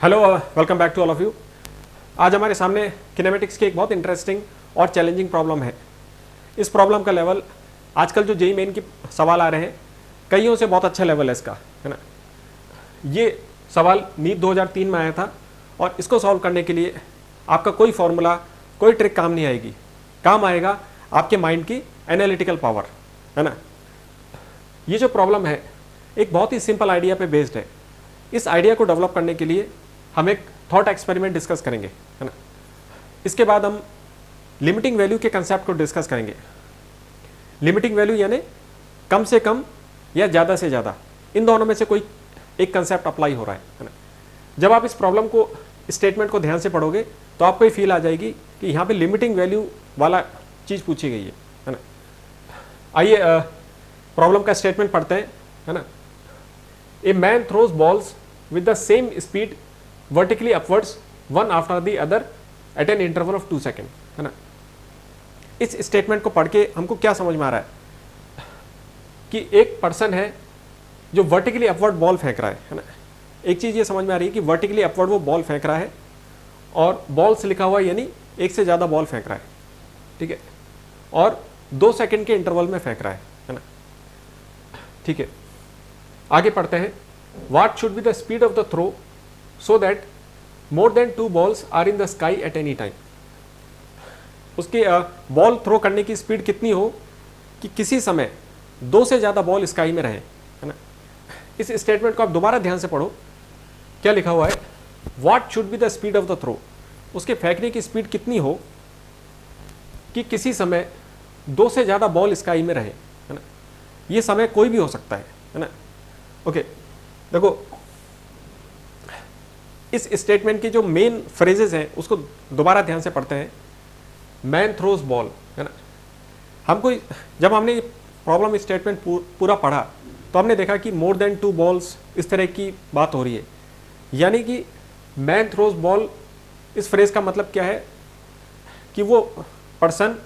Hello, welcome back to all of you. आज हमारे सामने किनेमेटिक्स की एक बहुत इंटरेस्टिंग और चैलेंजिंग प्रॉब्लम है। इस प्रॉब्लम का लेवल आजकल जो जेईई मेन की सवाल आ रहे हैं कईयों से बहुत अच्छा लेवल है इसका, है ना। ये सवाल नीट 2003 में आया था और इसको सॉल्व करने के लिए आपका कोई फॉर्मूला, कोई ट्रिक काम नहीं आएगी। काम आएगा आपके माइंड की एनालिटिकल पावर, है ना। ये जो प्रॉब्लम है एक बहुत ही सिंपल आइडिया पे बेस्ड है। इस आइडिया को डेवलप करने के लिए हम एक थॉट एक्सपेरिमेंट डिस्कस करेंगे, है ना। इसके बाद हम लिमिटिंग वैल्यू के कंसेप्ट को डिस्कस करेंगे। लिमिटिंग वैल्यू यानी कम से कम या ज़्यादा से ज़्यादा, इन दोनों में से कोई एक कंसेप्ट अप्लाई हो रहा है ना। जब आप इस प्रॉब्लम को, स्टेटमेंट को ध्यान से पढ़ोगे तो आपको ये फील आ जाएगी कि यहाँ पे लिमिटिंग वैल्यू वाला चीज़ पूछी गई है ना। आइए प्रॉब्लम का स्टेटमेंट पढ़ते हैं, है ना। A man throws balls with the same speed vertically upwards one after the other at an interval of 2 second, है ना। इस स्टेटमेंट को पढ़ के हमको क्या समझ में आ रहा है कि एक पर्सन है जो वर्टिकली अपवर्ड बॉल फेंक रहा है ना। एक चीज़ ये समझ में आ रही है कि वर्टिकली अपवर्ड वो बॉल फेंक रहा है और बॉल्स लिखा हुआ यानी एक से ज़्यादा बॉल फेंक रहा है, ठीक है, और 2 सेकेंड के इंटरवल में फेंक रहा है ना। ठीक है, आगे पढ़ते हैं। What should be the speed of the throw so that more than 2 balls are in the sky at any time। उसकी बॉल थ्रो करने की स्पीड कितनी हो कि किसी समय 2 से ज़्यादा बॉल स्काई में रहे, है ना। इस स्टेटमेंट को आप दोबारा ध्यान से पढ़ो। क्या लिखा हुआ है? What should be the speed of the throw, उसके फेंकने की स्पीड कितनी हो कि किसी समय 2 से ज़्यादा बॉल स्काई में रहे, है ना। ये समय कोई भी हो सकता है ना। ओके, देखो इस स्टेटमेंट की जो मेन फ्रेजेस हैं उसको दोबारा ध्यान से पढ़ते हैं। मैन थ्रोज बॉल, है ना। हमको जब हमने प्रॉब्लम स्टेटमेंट पूरा पढ़ा तो हमने देखा कि मोर देन 2 बॉल्स इस तरह की बात हो रही है, यानी कि मैन थ्रोज बॉल, इस फ्रेज का मतलब क्या है कि वो पर्सन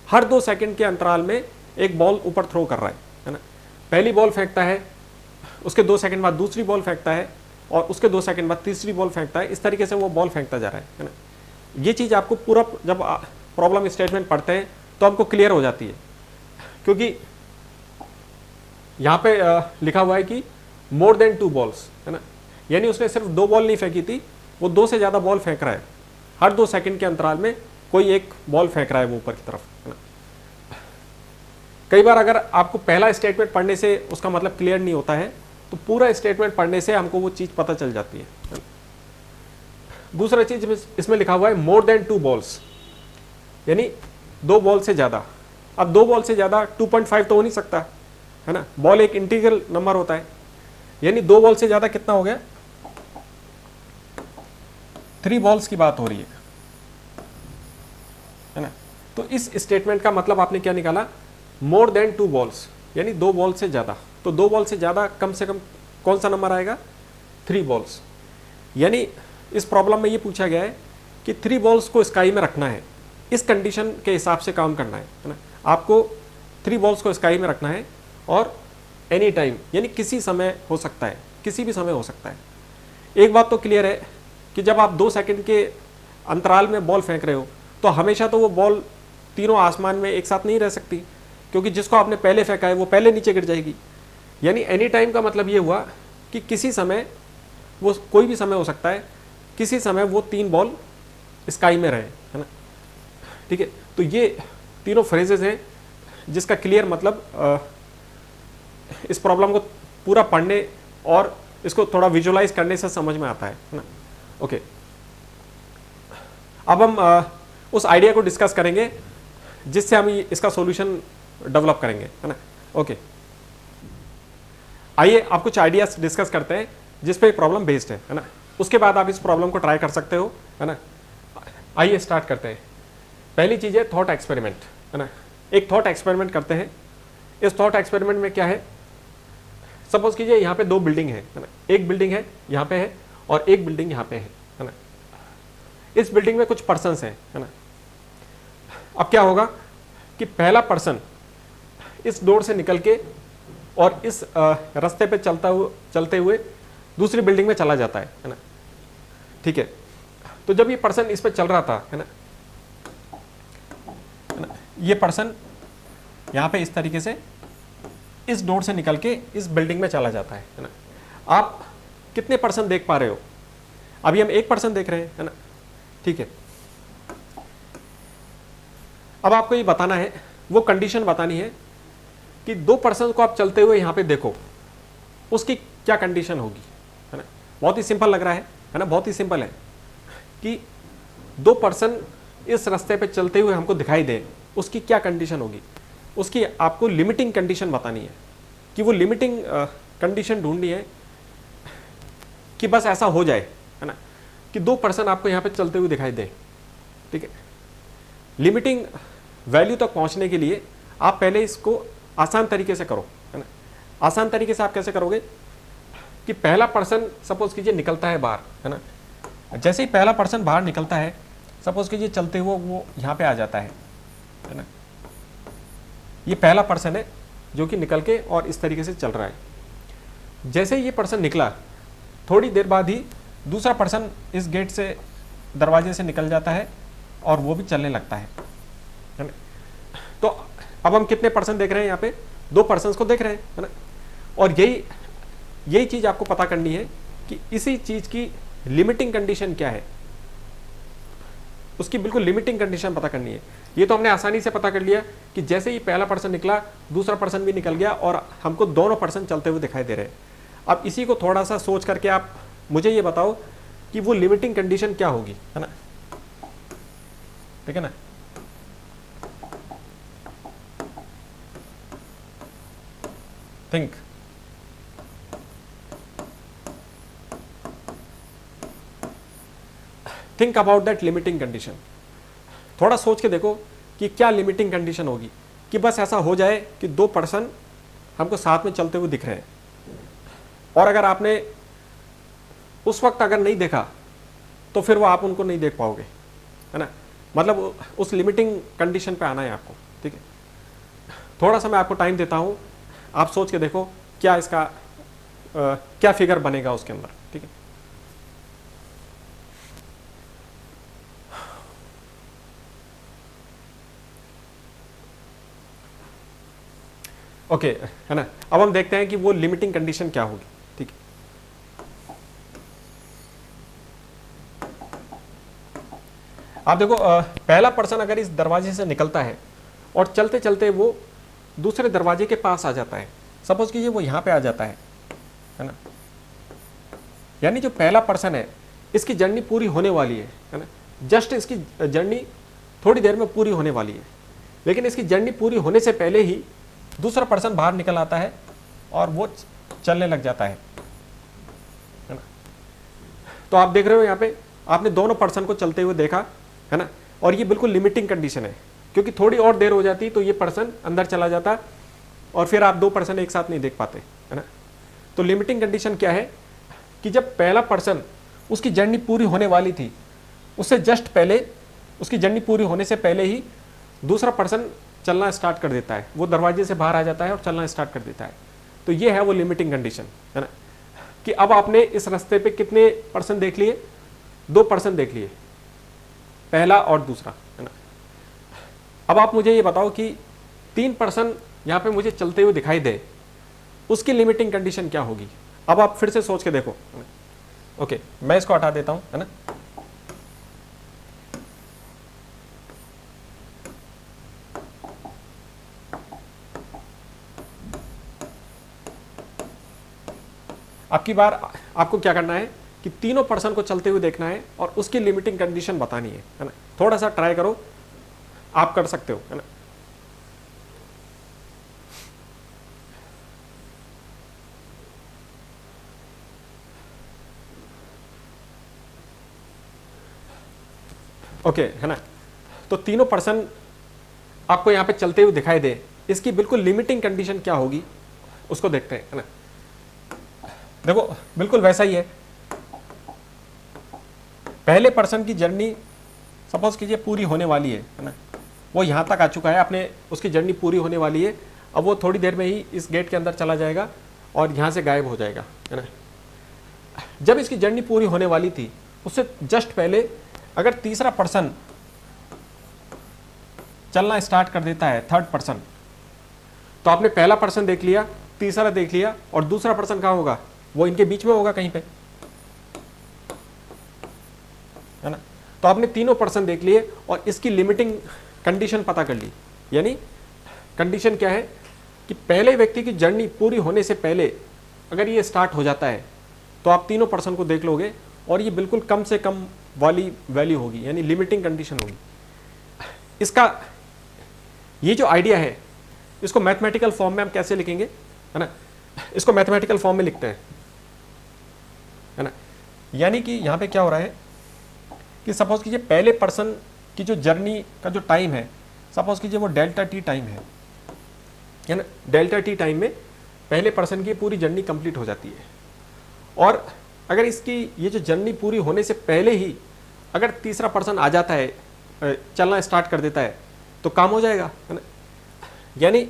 हर 2 सेकेंड के अंतराल में एक बॉल ऊपर थ्रो कर रहा है ना। पहली बॉल फेंकता है, उसके 2 सेकेंड बाद दूसरी बॉल फेंकता है और उसके 2 सेकंड बाद तीसरी बॉल फेंकता है। इस तरीके से वो बॉल फेंकता जा रहा है ना। ये चीज़ आपको पूरा जब प्रॉब्लम स्टेटमेंट पढ़ते हैं तो आपको क्लियर हो जाती है, क्योंकि यहाँ पे लिखा हुआ है कि मोर देन 2 बॉल्स, है ना। यानी उसने सिर्फ 2 बॉल नहीं फेंकी थी, वो 2 से ज़्यादा बॉल फेंक रहा है। हर 2 सेकंड के अंतराल में कोई एक बॉल फेंक रहा है वो ऊपर की तरफ, है ना। कई बार अगर आपको पहला स्टेटमेंट पढ़ने से उसका मतलब क्लियर नहीं होता है तो पूरा स्टेटमेंट पढ़ने से हमको वो चीज़ पता चल जाती है। दूसरा चीज इसमें लिखा हुआ है मोर देन 2 बॉल्स, यानी 2 बॉल से ज़्यादा। अब 2 बॉल से ज़्यादा 2.5 तो हो नहीं सकता, है ना। बॉल एक इंटीग्रल नंबर होता है, यानी 2 बॉल से ज़्यादा कितना हो गया? 3 बॉल्स की बात हो रही है ना। तो इस स्टेटमेंट का मतलब आपने क्या निकाला? मोर देन 2 बॉल्स, यानी 2 बॉल से ज़्यादा। तो 2 बॉल से ज़्यादा कम से कम कौन सा नंबर आएगा? 3 बॉल्स। यानी इस प्रॉब्लम में ये पूछा गया है कि 3 बॉल्स को स्काई में रखना है, इस कंडीशन के हिसाब से काम करना है ना। आपको 3 बॉल्स को स्काई में रखना है और एनी टाइम, यानी किसी समय हो सकता है, किसी भी समय हो सकता है। एक बात तो क्लियर है कि जब आप 2 सेकंड के अंतराल में बॉल फेंक रहे हो तो हमेशा तो वो बॉल तीनों आसमान में एक साथ नहीं रह सकती, क्योंकि जिसको आपने पहले फेंका है वो पहले नीचे गिर जाएगी। यानी एनी टाइम का मतलब ये हुआ कि किसी समय, वो कोई भी समय हो सकता है, किसी समय वो 3 बॉल स्काई में रहे, है ना। ठीक है, तो ये तीनों फ्रेजेस हैं जिसका क्लियर मतलब इस प्रॉब्लम को पूरा पढ़ने और इसको थोड़ा विजुअलाइज करने से समझ में आता है ना। ओके, अब हम उस आइडिया को डिस्कस करेंगे जिससे हम इसका सॉल्यूशन डेवलप करेंगे, है ना। ओके, आइए आप कुछ आइडियाज डिस्कस करते हैं जिस पे प्रॉब्लम बेस्ड है ना। उसके बाद आप इस प्रॉब्लम को ट्राई कर सकते हो, है ना। आइए स्टार्ट करते हैं। पहली चीज़ है थॉट एक्सपेरिमेंट, है ना। एक थॉट एक्सपेरिमेंट करते हैं। इस थॉट एक्सपेरिमेंट में क्या है? सपोज कीजिए यहाँ पे 2 बिल्डिंग है ना। एक बिल्डिंग है यहाँ पे है और एक बिल्डिंग यहाँ पे है ना। इस बिल्डिंग में कुछ पर्सन्स हैं, है ना। अब क्या होगा कि पहला पर्सन इस डोर से निकल के और इस रास्ते पे चलते हुए दूसरी बिल्डिंग में चला जाता है ना। ठीक है। तो जब ये पर्सन इस पे चल रहा था, है ना, ये पर्सन यहाँ पे इस तरीके से इस डोर से निकल के इस बिल्डिंग में चला जाता है ना। आप कितने पर्सन देख पा रहे हो? अभी हम एक पर्सन देख रहे हैं, है ना, ठीक है। अब आपको ये बताना है, वो कंडीशन बतानी है कि दो पर्सन को आप चलते हुए यहाँ पे देखो, उसकी क्या कंडीशन होगी, है ना। बहुत ही सिंपल लग रहा है ना, बहुत ही सिंपल है कि दो पर्सन इस रास्ते पे चलते हुए हमको दिखाई दे, उसकी क्या कंडीशन होगी। उसकी आपको लिमिटिंग कंडीशन बतानी है कि वो लिमिटिंग कंडीशन ढूंढनी है कि बस ऐसा हो जाए, है ना, कि दो पर्सन आपको यहाँ पे चलते हुए दिखाई दे, ठीक है। लिमिटिंग वैल्यू तक पहुँचने के लिए आप पहले इसको आसान तरीके से करो, है ना। आसान तरीके से आप कैसे करोगे कि पहला पर्सन सपोज कीजिए निकलता है बाहर, है ना। जैसे ही पहला पर्सन बाहर निकलता है, सपोज कीजिए चलते हुए वो यहाँ पे आ जाता है ना। ये पहला पर्सन है जो कि निकल के और इस तरीके से चल रहा है। जैसे ही ये पर्सन निकला, थोड़ी देर बाद ही दूसरा पर्सन इस गेट से, दरवाजे से निकल जाता है और वो भी चलने लगता है ना। तो अब हम कितने पर्सन देख रहे हैं यहाँ पे? दो पर्सन्स को देख रहे हैं, है ना। और यही चीज आपको पता करनी है कि इसी चीज की लिमिटिंग कंडीशन क्या है, उसकी बिल्कुल लिमिटिंग कंडीशन पता करनी है। ये तो हमने आसानी से पता कर लिया कि जैसे ही पहला पर्सन निकला, दूसरा पर्सन भी निकल गया और हमको दोनों पर्सन चलते हुए दिखाई दे रहे हैं। अब इसी को थोड़ा सा सोच करके आप मुझे ये बताओ कि वो लिमिटिंग कंडीशन क्या होगी, है ना, ठीक है ना। Think about that limiting condition. थोड़ा सोच के देखो कि क्या लिमिटिंग कंडीशन होगी कि बस ऐसा हो जाए कि दो पर्सन हमको साथ में चलते हुए दिख रहे हैं। और अगर आपने उस वक्त अगर नहीं देखा तो फिर वो आप उनको नहीं देख पाओगे, है ना। मतलब उस लिमिटिंग कंडीशन पे आना है आपको, ठीक है। थोड़ा सा मैं आपको टाइम देता हूँ, आप सोच के देखो क्या इसका क्या फिगर बनेगा उसके अंदर, ठीक है। ओके, है ना। अब हम देखते हैं कि वो लिमिटिंग कंडीशन क्या होगी, ठीक है। आप देखो, पहला पर्सन अगर इस दरवाजे से निकलता है और चलते चलते वो दूसरे दरवाजे के पास आ जाता है, सपोज कीजिए वो यहां पे आ जाता है ना। यानी जो पहला पर्सन है, इसकी जर्नी पूरी होने वाली है ना। जस्ट इसकी जर्नी थोड़ी देर में पूरी होने वाली है, लेकिन इसकी जर्नी पूरी होने से पहले ही दूसरा पर्सन बाहर निकल आता है और वो चलने लग जाता है ना। तो आप देख रहे हो यहाँ पे आपने दोनों पर्सन को चलते हुए देखा, है ना। और ये बिल्कुल लिमिटिंग कंडीशन है, क्योंकि थोड़ी और देर हो जाती तो ये पर्सन अंदर चला जाता और फिर आप दो पर्सन एक साथ नहीं देख पाते, है ना। तो लिमिटिंग कंडीशन क्या है कि जब पहला पर्सन, उसकी जर्नी पूरी होने वाली थी, उससे जस्ट पहले, उसकी जर्नी पूरी होने से पहले ही दूसरा पर्सन चलना स्टार्ट कर देता है, वो दरवाजे से बाहर आ जाता है और चलना स्टार्ट कर देता है। तो ये है वो लिमिटिंग कंडीशन, है ना, कि अब आपने इस रास्ते पे कितने पर्सन देख लिए? दो पर्सन देख लिए, पहला और दूसरा, है ना। अब आप मुझे ये बताओ कि तीन पर्सन यहाँ पे मुझे चलते हुए दिखाई दे, उसकी लिमिटिंग कंडीशन क्या होगी? अब आप फिर से सोच के देखो, है ना? ओके, मैं इसको हटा देता हूं, है ना। अब की बार आपको क्या करना है कि तीनों पर्सन को चलते हुए देखना है और उसकी लिमिटिंग कंडीशन बतानी है ना। थोड़ा सा ट्राई करो, आप कर सकते हो, है ना। ओके, है ना। तो तीनों पर्सन आपको यहां पे चलते हुए दिखाई दे, इसकी बिल्कुल लिमिटिंग कंडीशन क्या होगी उसको देखते हैं, है ना। देखो बिल्कुल वैसा ही है। पहले पर्सन की जर्नी सपोज कीजिए पूरी होने वाली है ना, वो यहां तक आ चुका है, आपने उसकी जर्नी पूरी होने वाली है। अब वो थोड़ी देर में ही इस गेट के अंदर चला जाएगा और यहां से गायब हो जाएगा, है ना। जब इसकी जर्नी पूरी होने वाली थी, उससे जस्ट पहले अगर तीसरा पर्सन चलना स्टार्ट कर देता है, थर्ड पर्सन, तो आपने पहला पर्सन देख लिया, तीसरा देख लिया, और दूसरा पर्सन कहाँ होगा, वो इनके बीच में होगा कहीं पे, है ना। तो आपने तीनों पर्सन देख लिए और इसकी लिमिटिंग कंडीशन पता कर ली। यानी कंडीशन क्या है कि पहले व्यक्ति की जर्नी पूरी होने से पहले अगर ये स्टार्ट हो जाता है तो आप तीनों पर्सन को देख लोगे और ये बिल्कुल कम से कम वाली वैल्यू होगी, यानी लिमिटिंग कंडीशन होगी। इसका ये जो आइडिया है इसको मैथमेटिकल फॉर्म में हम कैसे लिखेंगे, है ना। इसको मैथमेटिकल फॉर्म में लिखते हैं, है ना। यानी कि यहाँ पे क्या हो रहा है कि सपोज कीजिए पहले पर्सन की जो जर्नी का जो टाइम है, सपोज कीजिए वो डेल्टा टी टाइम है ना। डेल्टा टी टाइम में पहले पर्सन की पूरी जर्नी कंप्लीट हो जाती है, और अगर इसकी ये जो जर्नी पूरी होने से पहले ही अगर तीसरा पर्सन आ जाता है, चलना स्टार्ट कर देता है, तो काम हो जाएगा, है ना। यानी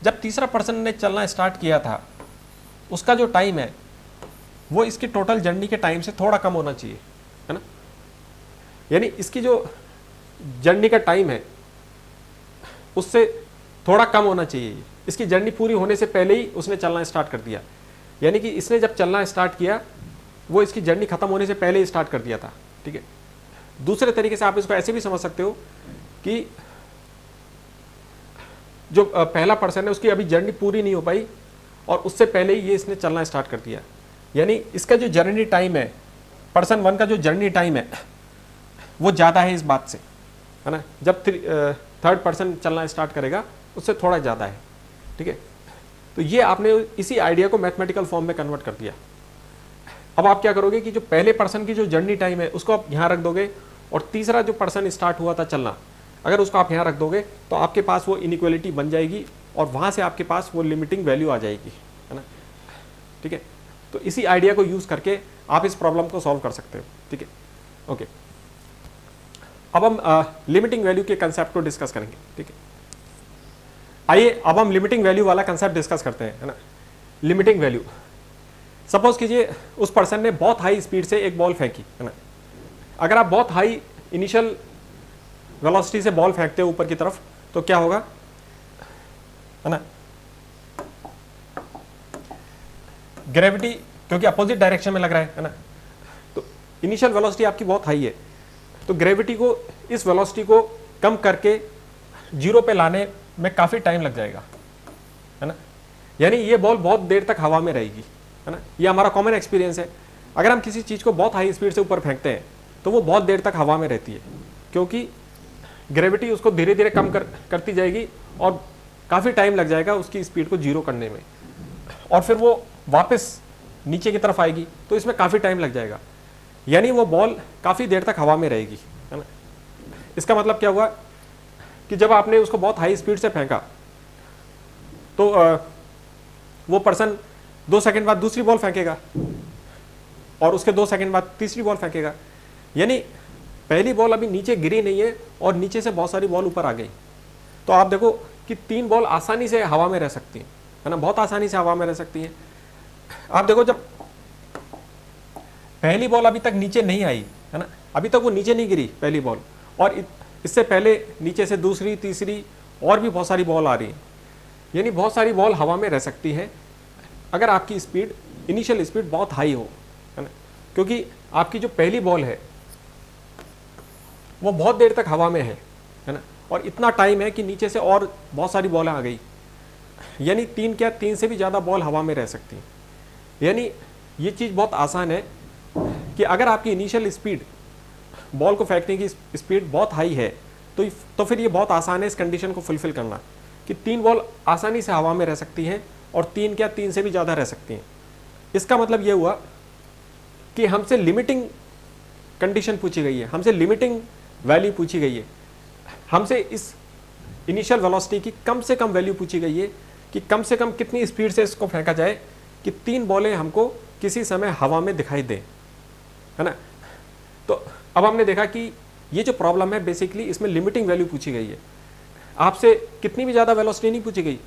जब तीसरा पर्सन ने चलना स्टार्ट किया था उसका जो टाइम है वो इसकी टोटल जर्नी के टाइम से थोड़ा कम होना चाहिए, है ना। यानी इसकी जो जर्नी का टाइम है उससे थोड़ा कम होना चाहिए। इसकी जर्नी पूरी होने से पहले ही उसने चलना स्टार्ट कर दिया, यानी कि इसने जब चलना स्टार्ट किया वो इसकी जर्नी खत्म होने से पहले ही स्टार्ट कर दिया था, ठीक है। दूसरे तरीके से आप इसको ऐसे भी समझ सकते हो कि जो पहला पर्सन है उसकी अभी जर्नी पूरी नहीं हो पाई और उससे पहले ही ये इसने चलना स्टार्ट कर दिया। यानी इसका जो जर्नी टाइम है, पर्सन वन का जो जर्नी टाइम है वो ज़्यादा है इस बात से, है ना। जब थर्ड पर्सन चलना स्टार्ट करेगा उससे थोड़ा ज़्यादा है, ठीक है। तो ये आपने इसी आइडिया को मैथमेटिकल फॉर्म में कन्वर्ट कर दिया। अब आप क्या करोगे कि जो पहले पर्सन की जो जर्नी टाइम है उसको आप यहाँ रख दोगे, और तीसरा जो पर्सन स्टार्ट हुआ था चलना, अगर उसको आप यहाँ रख दोगे तो आपके पास वो इनइक्वालिटी बन जाएगी और वहाँ से आपके पास वो लिमिटिंग वैल्यू आ जाएगी, है ना, ठीक है। तो इसी आइडिया को यूज़ करके आप इस प्रॉब्लम को सॉल्व कर सकते हो, ठीक है। ओके, अब हम लिमिटिंग वैल्यू के कंसेप्ट को डिस्कस करेंगे, ठीक है। आइए अब हम लिमिटिंग वैल्यू वाला कंसेप्ट डिस्कस करते हैं, है ना। लिमिटिंग वैल्यू, सपोज कीजिए उस पर्सन ने बहुत हाई स्पीड से एक बॉल फेंकी, है ना। अगर आप बहुत हाई इनिशियल वेलोसिटी से बॉल फेंकते हो ऊपर की तरफ तो क्या होगा, है ना, ग्रेविटी क्योंकि अपोजिट डायरेक्शन में लग रहा है ना, तो इनिशियल वेलोसिटी आपकी बहुत हाई है, तो ग्रेविटी को, इस वेलोसिटी को कम करके जीरो पे लाने में काफ़ी टाइम लग जाएगा, है ना। यानी ये बॉल बहुत देर तक हवा में रहेगी, है ना। ये हमारा कॉमन एक्सपीरियंस है। अगर हम किसी चीज़ को बहुत हाई स्पीड से ऊपर फेंकते हैं तो वो बहुत देर तक हवा में रहती है, क्योंकि ग्रेविटी उसको धीरे धीरे कम करती जाएगी और काफ़ी टाइम लग जाएगा उसकी स्पीड को जीरो करने में, और फिर वो वापस नीचे की तरफ आएगी तो इसमें काफ़ी टाइम लग जाएगा। यानी वो बॉल काफ़ी देर तक हवा में रहेगी, है ना। इसका मतलब क्या हुआ कि जब आपने उसको बहुत हाई स्पीड से फेंका तो वो पर्सन 2 सेकंड बाद दूसरी बॉल फेंकेगा और उसके 2 सेकंड बाद तीसरी बॉल फेंकेगा। यानी पहली बॉल अभी नीचे गिरी नहीं है और नीचे से बहुत सारी बॉल ऊपर आ गई, तो आप देखो कि 3 बॉल आसानी से हवा में रह सकती हैं, है ना, बहुत आसानी से हवा में रह सकती हैं। आप देखो जब पहली बॉल अभी तक नीचे नहीं आई, है ना, अभी तक वो नीचे नहीं गिरी पहली बॉल, और इससे पहले नीचे से दूसरी, तीसरी और भी बहुत सारी बॉल आ रही हैं। यानी बहुत सारी बॉल हवा में रह सकती है अगर आपकी स्पीड, इनिशियल स्पीड बहुत हाई हो, है ना, क्योंकि आपकी जो पहली बॉल है वो बहुत देर तक हवा में है ना, और इतना टाइम है कि नीचे से और बहुत सारी बॉलें आ गई। यानी 3 से भी ज़्यादा बॉल हवा में रह सकती हैं। यानी ये चीज़ बहुत आसान है कि अगर आपकी इनिशियल स्पीड, बॉल को फेंकने की स्पीड बहुत हाई है तो फिर ये बहुत आसान है इस कंडीशन को फुलफिल करना कि 3 बॉल आसानी से हवा में रह सकती हैं और 3 से भी ज़्यादा रह सकती हैं। इसका मतलब ये हुआ कि हमसे लिमिटिंग कंडीशन पूछी गई है, हमसे लिमिटिंग वैल्यू पूछी गई है, हमसे इस इनिशियल वेलोसिटी की कम से कम वैल्यू पूछी गई है कि कम से कम कितनी स्पीड से इसको फेंका जाए कि 3 बॉलें हमको किसी समय हवा में दिखाई दें, है ना। तो अब हमने देखा कि ये जो प्रॉब्लम है बेसिकली इसमें लिमिटिंग वैल्यू पूछी गई है। आपसे कितनी भी ज़्यादा वेलोसिटी नहीं पूछी गई,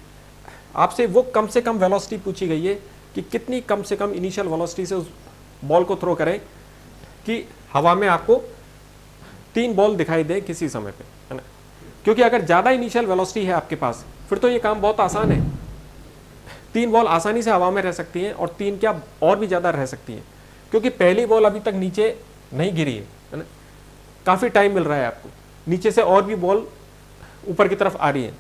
आपसे वो कम से कम वेलोसिटी पूछी गई है कि कितनी कम से कम इनिशियल वेलोसिटी से उस बॉल को थ्रो करें कि हवा में आपको 3 बॉल दिखाई दे किसी समय पे, है ना, क्योंकि अगर ज़्यादा इनिशियल वेलोसिटी है आपके पास फिर तो ये काम बहुत आसान है। 3 बॉल आसानी से हवा में रह सकती हैं और 3 क्या और भी ज़्यादा रह सकती हैं, क्योंकि पहली बॉल अभी तक नीचे नहीं गिरी है ना, काफ़ी टाइम मिल रहा है आपको, नीचे से और भी बॉल ऊपर की तरफ आ रही है।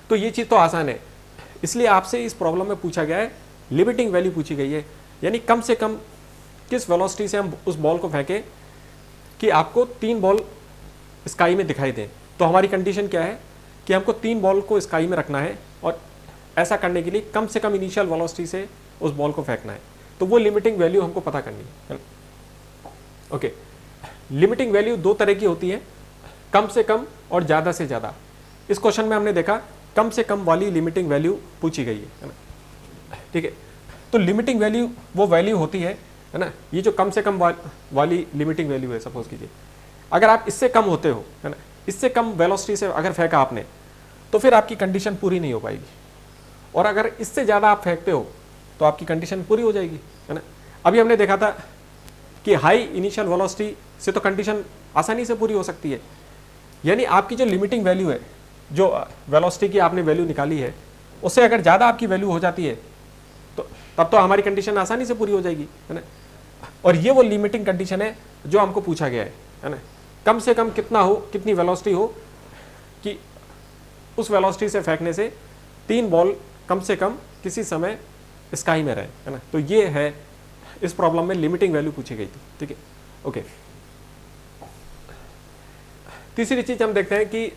तो ये चीज़ तो आसान है, इसलिए आपसे इस प्रॉब्लम में पूछा गया है, लिमिटिंग वैल्यू पूछी गई है, यानी कम से कम किस वेलोसिटी से हम उस बॉल को फेंकें कि आपको 3 बॉल स्काई में दिखाई दें। तो हमारी कंडीशन क्या है कि हमको 3 बॉल को स्काई में रखना है और ऐसा करने के लिए कम से कम इनिशियल वेलोसिटी से उस बॉल को फेंकना है। तो वो लिमिटिंग वैल्यू हमको पता करनी है। ओके, लिमिटिंग वैल्यू 2 तरह की होती है, कम से कम और ज़्यादा से ज़्यादा। इस क्वेश्चन में हमने देखा कम से कम वाली लिमिटिंग वैल्यू पूछी गई है ना, ठीक है। तो लिमिटिंग वैल्यू वो वैल्यू होती है ना, ये जो कम से कम वाली लिमिटिंग वैल्यू है, सपोज कीजिए अगर आप इससे कम होते हो, है ना, इससे कम वेलोसिटी से अगर फेंका आपने तो फिर आपकी कंडीशन पूरी नहीं हो पाएगी, और अगर इससे ज़्यादा आप फेंकते हो तो आपकी कंडीशन पूरी हो जाएगी, है ना। अभी हमने देखा था कि हाई इनिशियल वेलोसिटी से तो कंडीशन आसानी से पूरी हो सकती है, यानी आपकी जो लिमिटिंग वैल्यू है, जो वेलोसिटी की आपने वैल्यू निकाली है, उससे अगर ज़्यादा आपकी वैल्यू हो जाती है तो तब तो हमारी कंडीशन आसानी से पूरी हो जाएगी, है ना। और ये वो लिमिटिंग कंडीशन है जो हमको पूछा गया है ना, कम से कम कितना हो, कितनी वेलोसिटी हो कि उस वेलोसिटी से फेंकने से 3 बॉल कम से कम किसी समय स्काई में रहे, है ना। तो ये है इस प्रॉब्लम में लिमिटिंग वैल्यू पूछी गई थी, ठीक है। ओके, तीसरी चीज हम देखते हैं कि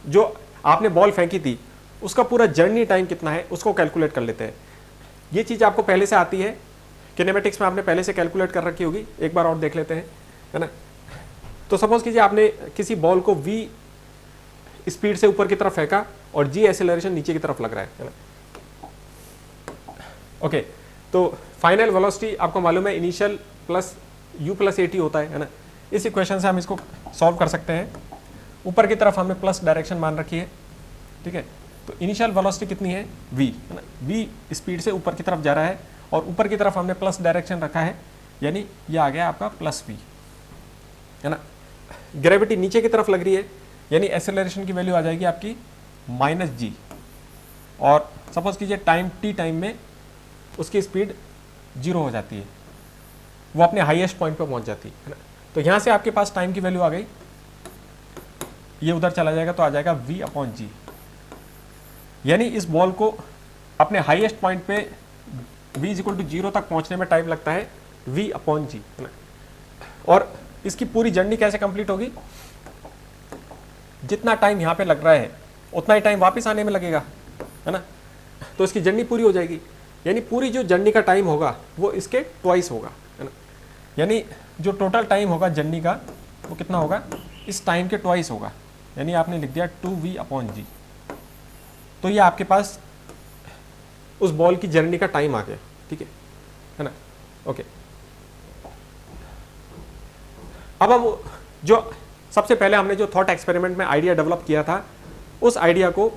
जो आपने बॉल फेंकी थी उसका पूरा जर्नी टाइम कितना है उसको कैलकुलेट कर लेते हैं। ये चीज आपको पहले से आती है, किनेमेटिक्स में आपने पहले से कैलकुलेट कर रखी होगी, एक बार और देख लेते हैं, है ना। तो सपोज कीजिए आपने किसी बॉल को v स्पीड से ऊपर की तरफ फेंका और g एक्सेलरेशन नीचे की तरफ लग रहा है ना। ओके, तो फाइनल वेलोसिटी आपको मालूम है initial plus u plus at होता है ना। इस इक्वेशन से हम इसको सॉल्व कर सकते हैं। ऊपर की तरफ हमने प्लस डायरेक्शन मान रखी है, ठीक है। तो इनिशियल वेलोसिटी कितनी है v, है ना, v स्पीड से ऊपर की तरफ जा रहा है और ऊपर की तरफ हमने प्लस डायरेक्शन रखा है, यानी ये आ गया आपका प्लस v, है ना। ग्रेविटी नीचे की तरफ लग रही है, यानी एक्सेलरेशन की वैल्यू आ जाएगी आपकी -g, और सपोज कीजिए टाइम t टाइम में उसकी स्पीड 0 हो जाती है, वो अपने हाईएस्ट पॉइंट पे पहुंच जाती है ना। तो यहाँ से आपके पास टाइम की वैल्यू आ गई, ये उधर चला जाएगा तो आ जाएगा v/g, यानी इस बॉल को अपने हाईएस्ट पॉइंट पे v = 0 तक पहुंचने में टाइम लगता है v/g, है ना। और इसकी पूरी जर्नी कैसे कंप्लीट होगी, जितना टाइम यहाँ पे लग रहा है उतना ही टाइम वापस आने में लगेगा, है ना। तो इसकी जर्नी पूरी हो जाएगी, यानी पूरी जो जर्नी का टाइम होगा वो इसके ट्वाइस होगा, है ना। यानी जो टोटल टाइम होगा जर्नी का वो कितना होगा, इस टाइम के ट्वाइस होगा, यानी आपने लिख दिया 2v/g। तो ये आपके पास उस बॉल की जर्नी का टाइम आ गया, ठीक है ना। ओके, अब हम जो सबसे पहले हमने जो थॉट एक्सपेरिमेंट में आइडिया डेवलप किया था उस आइडिया को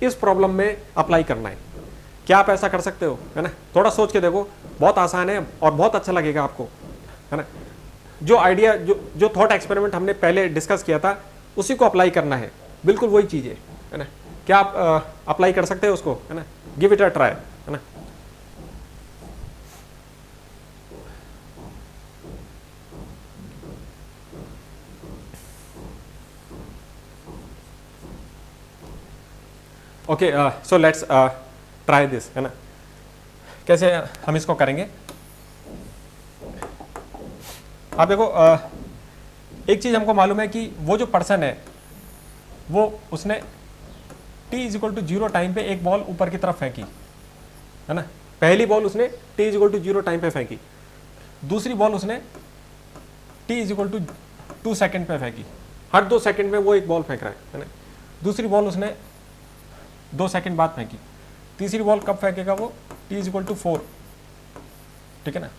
इस प्रॉब्लम में अप्लाई करना है। क्या आप ऐसा कर सकते हो, है ना। थोड़ा सोच के देखो, बहुत आसान है और बहुत अच्छा लगेगा आपको, है ना। जो आइडिया जो थॉट एक्सपेरिमेंट हमने पहले डिस्कस किया था उसी को अप्लाई करना है, बिल्कुल वही चीज़ है ना। क्या आप अप्लाई कर सकते हो उसको, है ना, गिव इट अ ट्राई, है ना। Okay, so let's try this, है ना। कैसे हम इसको करेंगे, आप देखो, एक चीज हमको मालूम है कि वो जो पर्सन है वो उसने t = 0 टाइम पे एक बॉल ऊपर की तरफ फेंकी, है ना। पहली बॉल उसने t = 0 टाइम पे फेंकी, दूसरी बॉल उसने t = 2 सेकेंड पे फेंकी, हर 2 सेकेंड में वो एक बॉल फेंक रहा है ना। दूसरी बॉल उसने 2 सेकेंड बाद फेंकी, तीसरी बॉल कब फेंकेगा वो t = 4, ठीक है ना।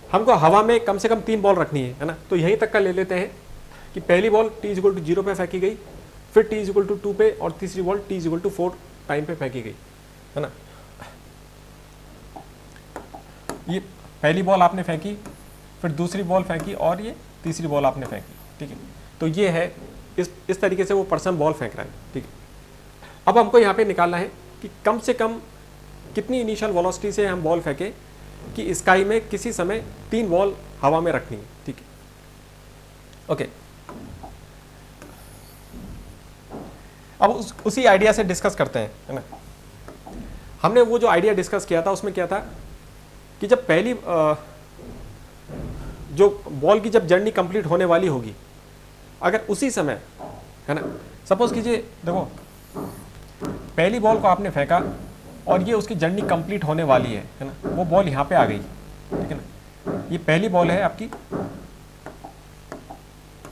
हमको हवा में कम से कम 3 बॉल रखनी है ना। तो यहीं तक का ले लेते हैं कि पहली बॉल t = 0 पे फेंकी गई, फिर t = 2 पे, और तीसरी बॉल t = 4 टाइम पे फेंकी गई, है ना। ये पहली बॉल आपने फेंकी फिर दूसरी बॉल फेंकी और ये तीसरी बॉल आपने फेंकी, ठीक है। तो ये है इस तरीके से वो पर्सन बॉल फेंक रहा है, ठीक है। अब हमको यहाँ पे निकालना है कि कम से कम कितनी इनिशियल वेलोसिटी से हम बॉल फेंके कि स्काई में किसी समय 3 बॉल हवा में रखनी है, ठीक है। ओके, अब उसी आइडिया से डिस्कस करते हैं, है ना। हमने वो जो आइडिया डिस्कस किया था उसमें क्या था कि जब पहली जो बॉल की जब जर्नी कंप्लीट होने वाली होगी, अगर उसी समय, है ना, सपोज कीजिए, देखो पहली बॉल को आपने फेंका और ये उसकी जर्नी कंप्लीट होने वाली है ना, वो बॉल यहाँ पे आ गई, ठीक है ना। ये पहली बॉल है आपकी,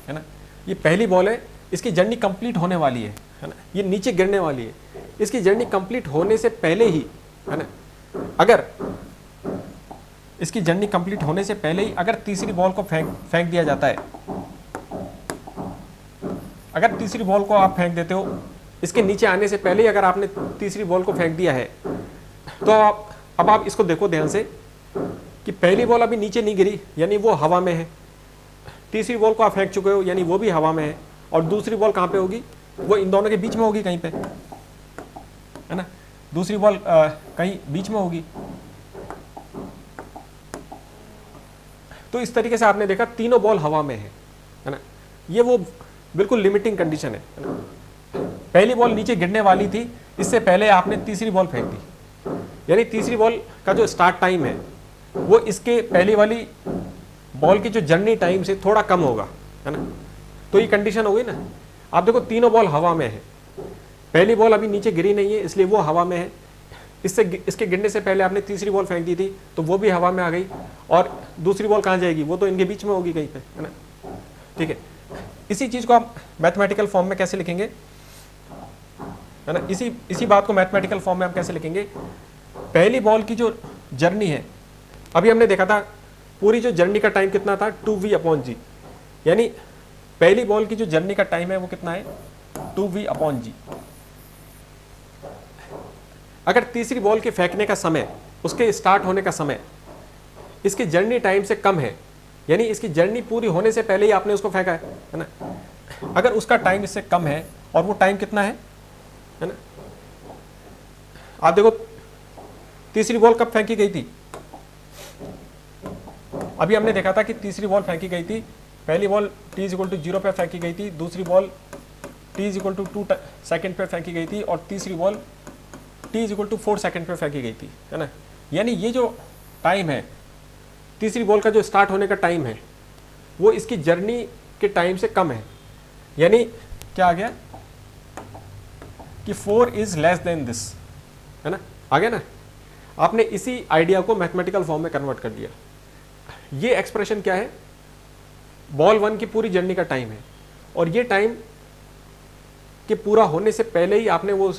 है ना, ये पहली बॉल है, इसकी जर्नी कंप्लीट होने वाली है ना, ये नीचे गिरने वाली है। इसकी जर्नी कंप्लीट होने से पहले ही, है ना, अगर इसकी जर्नी कंप्लीट होने से पहले ही अगर तीसरी बॉल को फेंक दिया जाता है, अगर तीसरी बॉल को आप फेंक देते हो, इसके नीचे आने से पहले ही अगर आपने तीसरी बॉल को फेंक दिया है, तो अब आप इसको देखो ध्यान से कि पहली बॉल अभी नीचे नहीं गिरी, यानी वो हवा में है। तीसरी बॉल को आप फेंक चुके हो, यानी वो भी हवा में है। और दूसरी बॉल कहाँ पे होगी? वो इन दोनों के बीच में होगी कहीं पे, है ना। दूसरी बॉल कहीं बीच में होगी। तो इस तरीके से आपने देखा तीनों बॉल हवा में है ना। ये वो बिल्कुल लिमिटिंग कंडीशन है ना। पहली बॉल नीचे गिरने वाली थी, इससे पहले आपने तीसरी बॉल फेंक दी, यानी तीसरी बॉल का जो स्टार्ट टाइम है वो इसके पहली वाली बॉल की जो जर्नी टाइम से थोड़ा कम होगा, है ना। तो ये कंडीशन हो गई ना। आप देखो तीनों बॉल हवा में है, पहली बॉल अभी नीचे गिरी नहीं है इसलिए वो हवा में है। इसके गिरने से पहले आपने तीसरी बॉल फेंक दी थी तो वो भी हवा में आ गई। और दूसरी बॉल कहाँ जाएगी? वो तो इनके बीच में होगी कहीं पे, है ना। ठीक है, इसी चीज़ को आप मैथमेटिकल फॉर्म में कैसे लिखेंगे, है ना। इसी बात को मैथमेटिकल फॉर्म में हम कैसे लिखेंगे? पहली बॉल की जो जर्नी है, अभी हमने देखा था पूरी जो जर्नी का टाइम कितना था, 2v/g, यानी पहली बॉल की जो जर्नी का टाइम है वो कितना है, 2v/g। अगर तीसरी बॉल के फेंकने का समय, उसके स्टार्ट होने का समय इसकी जर्नी टाइम से कम है, यानी इसकी जर्नी पूरी होने से पहले ही आपने उसको फेंका है ना। अगर उसका टाइम इससे कम है, और वो टाइम कितना है ना। आप देखो तीसरी बॉल कब फेंकी गई थी? अभी हमने देखा था कि तीसरी बॉल फेंकी गई थी, पहली बॉल t=0 पे फेंकी गई थी, दूसरी बॉल t=2 सेकंड पे फेंकी गई थी, और तीसरी बॉल t=4 सेकंड पे फेंकी गई थी, है ना। यानी ये जो टाइम है, तीसरी बॉल का जो स्टार्ट होने का टाइम है, वो इसकी जर्नी के टाइम से कम है। यानी क्या आ गया कि 4 इज लेस देन दिस, है ना। आ गया ना। आपने इसी आइडिया को मैथमेटिकल फॉर्म में कन्वर्ट कर दिया। ये एक्सप्रेशन क्या है? बॉल 1 की पूरी जर्नी का टाइम है, और ये टाइम के पूरा होने से पहले ही आपने वो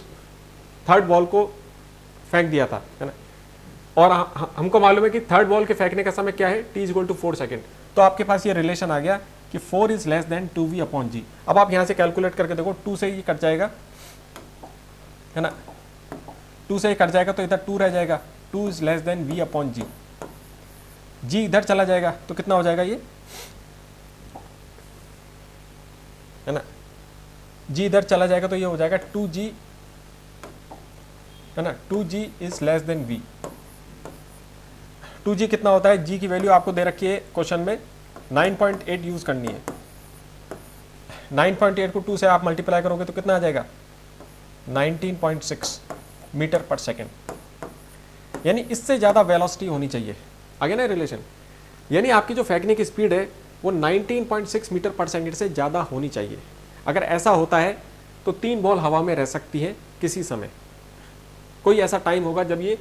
थर्ड बॉल को फेंक दिया था, है ना। और हमको मालूम है कि थर्ड बॉल के फेंकने का समय क्या है, t=4 सेकेंड। तो आपके पास ये रिलेशन आ गया कि 4 इज लेस देन 2v/g। अब आप यहाँ से कैलकुलेट करके देखो, 2 से ये कट जाएगा, है ना। 2 से ये कट जाएगा तो इधर 2 रह जाएगा, 2 is less than v/g। g इधर चला जाएगा तो कितना हो जाएगा ये, है ना। g इधर चला जाएगा तो ये हो जाएगा 2g, है ना। 2g is less than v। 2g कितना होता है? g की वैल्यू आपको दे रखी है क्वेश्चन में, 9.8 यूज करनी है। 9.8 को 2 से आप मल्टीप्लाई करोगे तो कितना आ जाएगा, 19.6 मीटर पर सेकेंड। यानी इससे ज़्यादा वेलोसिटी होनी चाहिए। आगे ना रिलेशन, यानी आपकी जो फेंकने की स्पीड है वो 19.6 मीटर पर सेकेंड से ज़्यादा होनी चाहिए। अगर ऐसा होता है तो 3 बॉल हवा में रह सकती हैं किसी समय। कोई ऐसा टाइम होगा जब ये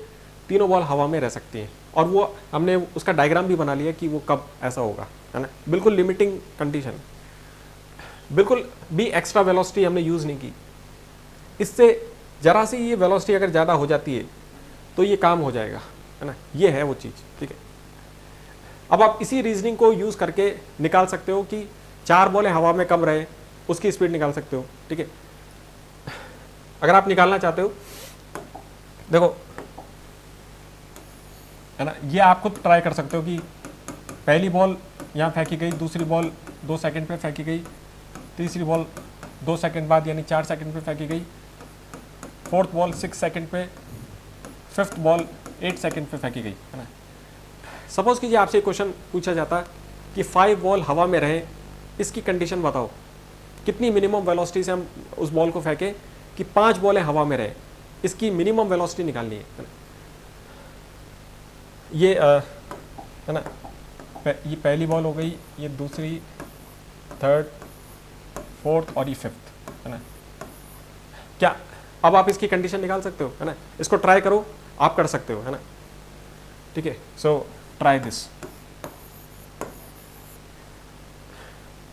तीनों बॉल हवा में रह सकती हैं, और वो हमने उसका डायग्राम भी बना लिया कि वो कब ऐसा होगा, है ना। बिल्कुल लिमिटिंग कंडीशन, बिल्कुल भी एक्स्ट्रा वेलोसिटी हमने यूज़ नहीं की। इससे ज़रा सी ये वेलोसिटी अगर ज़्यादा हो जाती है तो ये काम हो जाएगा, है ना। ये है वो चीज़, ठीक है। अब आप इसी रीजनिंग को यूज़ करके निकाल सकते हो कि 4 बॉलें हवा में कम रहे, उसकी स्पीड निकाल सकते हो, ठीक है। अगर आप निकालना चाहते हो, देखो, है ना, ये आप खुद ट्राई कर सकते हो कि पहली बॉल यहाँ फेंकी गई, दूसरी बॉल 2 सेकंड पे फेंकी गई, तीसरी बॉल 2 सेकंड बाद यानी 4 सेकंड पे फेंकी गई, फोर्थ बॉल 6 सेकंड पे, फिफ्थ बॉल 8 सेकंड पे फेंकी गई, है ना। सपोज कीजिए आपसे क्वेश्चन पूछा जाता कि 5 बॉल हवा में रहें, इसकी कंडीशन बताओ, कितनी मिनिमम वेलोसिटी से हम उस बॉल को फेंकें कि 5 बॉलें हवा में रहें, इसकी मिनिमम वेलोसिटी निकालनी है ना। ये है ना, ये पहली बॉल हो गई, ये दूसरी, थर्ड, फोर्थ और ये फिफ्थ, है ना। क्या अब आप इसकी कंडीशन निकाल सकते हो, है ना। इसको ट्राई करो, आप कर सकते हो, है ना। ठीक है, सो ट्राई दिस।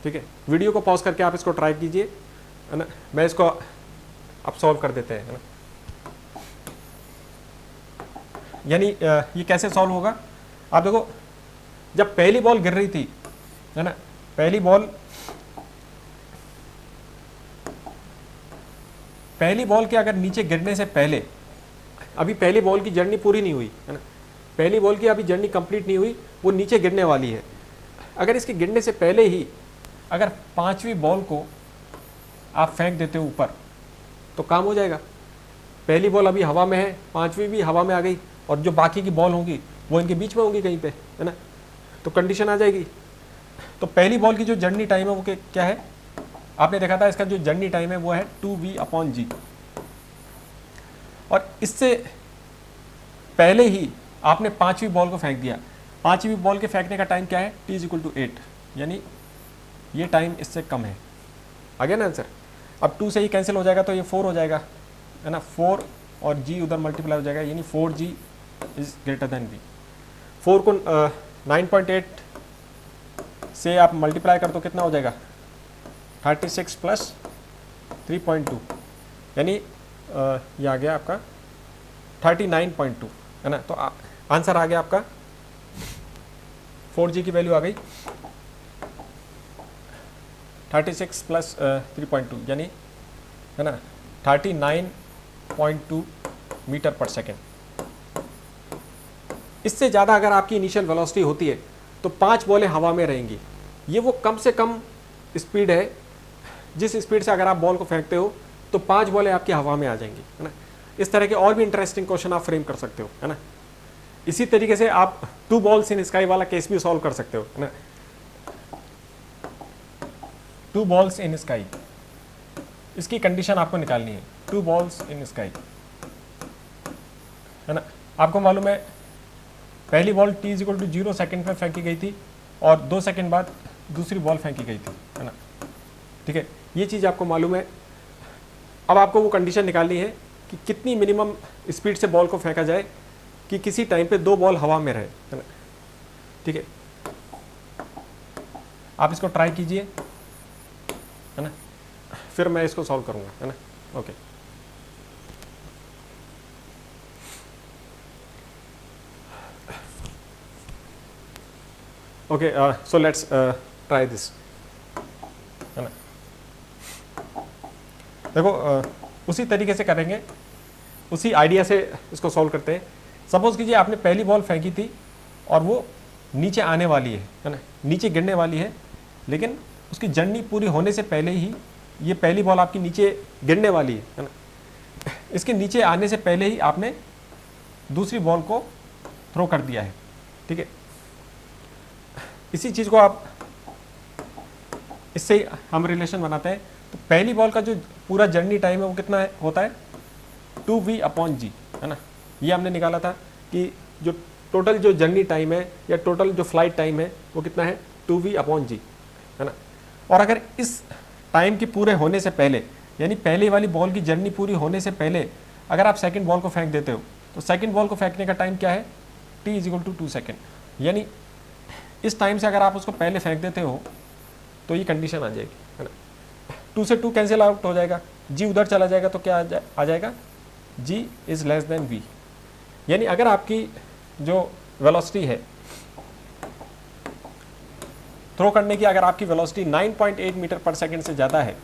ठीक है, वीडियो को पॉज करके आप इसको ट्राई कीजिए, है ना। मैं इसको अब सॉल्व कर देते हैं, है ना। यानी ये कैसे सॉल्व होगा, आप देखो, जब पहली बॉल गिर रही थी, है ना, पहली बॉल के अगर नीचे गिरने से पहले, अभी पहली बॉल की जर्नी पूरी नहीं हुई, है ना, पहली बॉल की अभी जर्नी कंप्लीट नहीं हुई, वो नीचे गिरने वाली है। अगर इसके गिरने से पहले ही अगर 5वीं बॉल को आप फेंक देते हो ऊपर, तो काम हो जाएगा। पहली बॉल अभी हवा में है, 5वीं भी हवा में आ गई, और जो बाकी की बॉल होंगी वो इनके बीच में होंगी कहीं पे, है ना, तो कंडीशन आ जाएगी। तो पहली बॉल की जो जर्नी टाइम है वो क्या है, आपने देखा था, इसका जो जर्नी टाइम है वो है 2v/g। और इससे पहले ही आपने 5वीं बॉल को फेंक दिया। 5वीं बॉल के फेंकने का टाइम क्या है, t = 8, यानी ये टाइम इससे कम है। आ गया ना आंसर। अब 2 से ही कैंसिल हो जाएगा तो ये 4 हो जाएगा, है ना, 4 और g उधर मल्टीप्लाई हो जाएगा, यानी 4g is greater than v। 4 को 9.8 से आप मल्टीप्लाई कर तो कितना हो जाएगा, 36 + 3.2, यानी ये आ गया आपका 39.2, है ना। तो आंसर आ गया आपका, 4g की वैल्यू आ गई 36 + 3.2, यानी, है ना, 39.2 मीटर पर सेकेंड। इससे ज़्यादा अगर आपकी इनिशियल वेलोसिटी होती है तो 5 बॉलें हवा में रहेंगी। ये वो कम से कम स्पीड है जिस स्पीड से अगर आप बॉल को फेंकते हो तो 5 बॉलें आपकी हवा में आ जाएंगी, है ना। इस तरह के और भी इंटरेस्टिंग क्वेश्चन आप फ्रेम कर सकते हो, है ना। इसी तरीके से आप 2 बॉल्स इन स्काई वाला केस भी सॉल्व कर सकते हो, है ना। 2 बॉल्स इन स्काई, इसकी कंडीशन आपको निकालनी है। 2 बॉल्स इन स्काई, है ना। आपको मालूम है पहली बॉल t = 0 सेकंड पे फेंकी गई थी और 2 सेकंड बाद दूसरी बॉल फेंकी गई थी, है ना। ठीक है, ये चीज़ आपको मालूम है। अब आपको वो कंडीशन निकालनी है कि कितनी मिनिमम स्पीड से बॉल को फेंका जाए कि किसी टाइम पे 2 बॉल हवा में रहे, है ना। ठीक है, आप इसको ट्राई कीजिए, है ना, फिर मैं इसको सॉल्व करूँगा, है ना। Okay, okay, so let's try this, है ना। देखो, उसी तरीके से करेंगे, उसी आइडिया से इसको सॉल्व करते हैं। सपोज कीजिए आपने पहली बॉल फेंकी थी और वो नीचे आने वाली है ना, नीचे गिरने वाली है, लेकिन उसकी जर्नी पूरी होने से पहले ही ये पहली बॉल आपकी नीचे गिरने वाली है ना। इसके नीचे आने से पहले ही आपने दूसरी बॉल को थ्रो कर दिया है, ठीक है। इसी चीज़ को आप इससे हम रिलेशन बनाते हैं। तो पहली बॉल का जो पूरा जर्नी टाइम है वो कितना है, होता है 2v/g, है ना। ये हमने निकाला था कि जो टोटल जो जर्नी टाइम है या टोटल जो फ्लाइट टाइम है वो कितना है 2v/g, है ना। और अगर इस टाइम के पूरे होने से पहले, यानी पहले वाली बॉल की जर्नी पूरी होने से पहले अगर आप सेकंड बॉल को फेंक देते हो तो सेकंड बॉल को फेंकने का टाइम क्या है, t = 2 सेकेंड। यानी इस टाइम से अगर आप उसको पहले फेंक देते हो तो ये कंडीशन आ जाएगी, है ना। 2 से 2 कैंसिल आउट हो जाएगा, g उधर चला जाएगा तो क्या आ जाएगा, g is less than v। यानी अगर आपकी जो वेलोसिटी है थ्रो करने की, अगर आपकी वेलोसिटी 9.8 मीटर पर सेकंड से ज़्यादा है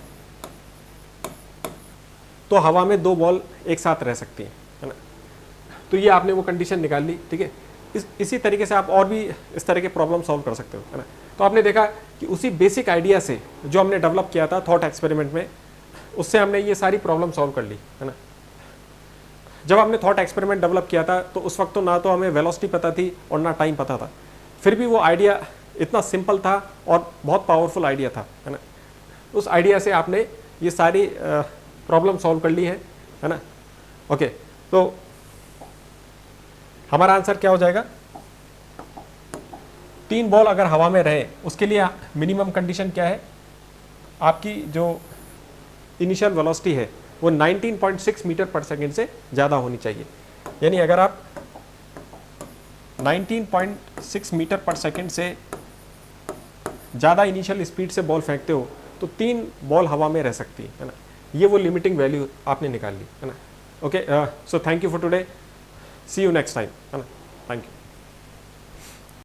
तो हवा में 2 बॉल एक साथ रह सकती है ना। तो ये आपने वो कंडीशन निकाल ली, ठीक है। इसी तरीके से आप और भी इस तरह के प्रॉब्लम सॉल्व कर सकते हो, है ना। तो आपने देखा कि उसी बेसिक आइडिया से जो हमने डेवलप किया था थॉट एक्सपेरिमेंट में, उससे हमने ये सारी प्रॉब्लम सॉल्व कर ली, है ना। जब हमने थॉट एक्सपेरिमेंट डेवलप किया था तो उस वक्त तो ना तो हमें वेलोसिटी पता थी और ना टाइम पता था, फिर भी वो आइडिया इतना सिंपल था और बहुत पावरफुल आइडिया था, है ना। उस आइडिया से आपने ये सारी प्रॉब्लम सॉल्व कर ली है ना। ओके, तो हमारा आंसर क्या हो जाएगा? 3 बॉल अगर हवा में रहे उसके लिए मिनिमम कंडीशन क्या है? आपकी जो इनिशियल वेलोसिटी है वो 19.6 मीटर पर सेकेंड से ज़्यादा होनी चाहिए। यानी अगर आप 19.6 मीटर पर सेकेंड से ज़्यादा इनिशियल स्पीड से बॉल फेंकते हो तो 3 बॉल हवा में रह सकती है ना। ये वो लिमिटिंग वैल्यू आपने निकाल ली, है ना। Okay, so thank you for today, see you next time, है ना। Thank you.